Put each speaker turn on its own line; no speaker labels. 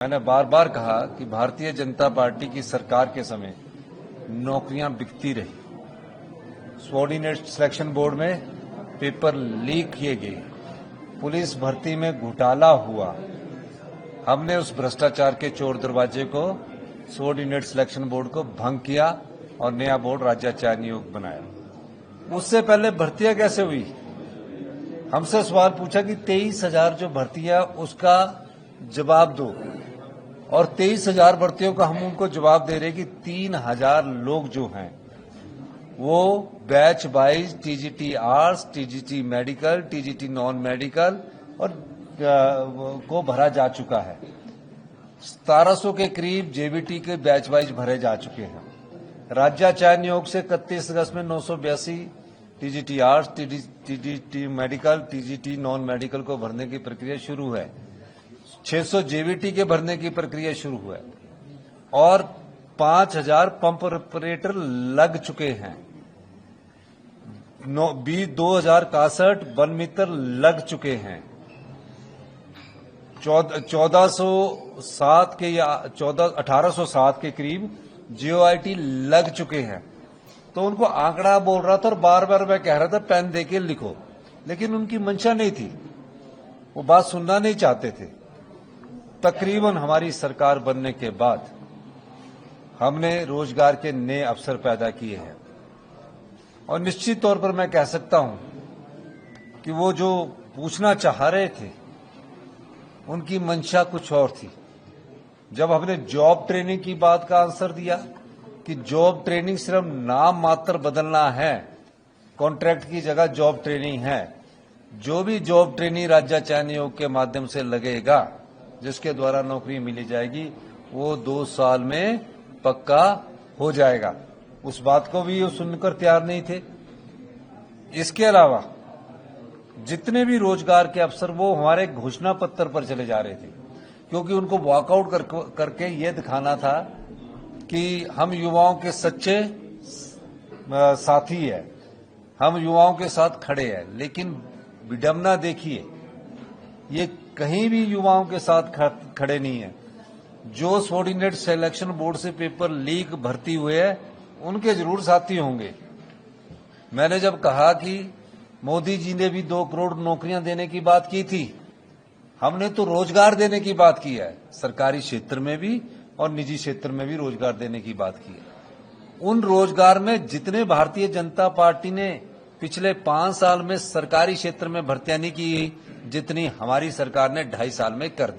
मैंने बार बार कहा कि भारतीय जनता पार्टी की सरकार के समय नौकरियां बिकती रही। सबॉर्डिनेट सिलेक्शन बोर्ड में पेपर लीक किए गए, पुलिस भर्ती में घोटाला हुआ। हमने उस भ्रष्टाचार के चोर दरवाजे को, सबॉर्डिनेट सिलेक्शन बोर्ड को भंग किया और नया बोर्ड राज्य चयन आयोग बनाया। उससे पहले भर्तियां कैसे हुई? हमसे सवाल पूछा कि 23,000 जो भर्तियां, उसका जवाब दो। और 23,000 भर्तियों का हम उनको जवाब दे रहे कि 3,000 लोग जो हैं वो batch wise TGT arts, TGT medical, TGT non medical और को भरा जा चुका है। 1700 के करीब जेबीटी के बैच वाइज भरे जा चुके हैं। राज्य चयन आयोग से 31 अगस्त में 982 TGT arts, TGT medical, TGT non medical को भरने की प्रक्रिया शुरू है। 600 जेबीटी के भरने की प्रक्रिया शुरू है और 5,000 पंप ऑपरेटर लग चुके हैं। 2,061 वन मित्र लग चुके हैं। 1807 के करीब जीओआईटी लग चुके हैं। तो उनको आंकड़ा बोल रहा था और बार बार मैं कह रहा था पेन देके लिखो, लेकिन उनकी मंशा नहीं थी, वो बात सुनना नहीं चाहते थे। तकरीबन हमारी सरकार बनने के बाद हमने रोजगार के नए अवसर पैदा किए हैं और निश्चित तौर पर मैं कह सकता हूं कि वो जो पूछना चाह रहे थे उनकी मंशा कुछ और थी। जब हमने जॉब ट्रेनिंग की बात का आंसर दिया कि जॉब ट्रेनिंग सिर्फ नाम मात्र बदलना है, कॉन्ट्रैक्ट की जगह जॉब ट्रेनिंग है, जो भी जॉब ट्रेनिंग राज्य चयन आयोग के माध्यम से लगेगा, जिसके द्वारा नौकरी मिली जाएगी, वो 2 साल में पक्का हो जाएगा। उस बात को भी वो सुनकर तैयार नहीं थे। इसके अलावा जितने भी रोजगार के अवसर वो हमारे घोषणा पत्र पर चले जा रहे थे, क्योंकि उनको वॉकआउट करके ये दिखाना था कि हम युवाओं के सच्चे साथी है, हम युवाओं के साथ खड़े हैं। लेकिन विडंबना देखिए, ये कहीं भी युवाओं के साथ खड़े नहीं है। जो सबॉर्डिनेट सिलेक्शन बोर्ड से पेपर लीक भर्ती हुए हैं उनके जरूर साथी होंगे। मैंने जब कहा कि मोदी जी ने भी 2 करोड़ नौकरियां देने की बात की थी, हमने तो रोजगार देने की बात की है, सरकारी क्षेत्र में भी और निजी क्षेत्र में भी रोजगार देने की बात की है। उन रोजगार में जितने भारतीय जनता पार्टी ने पिछले 5 साल में सरकारी क्षेत्र में भर्तियां नहीं की, जितनी हमारी सरकार ने 2.5 साल में कर दी।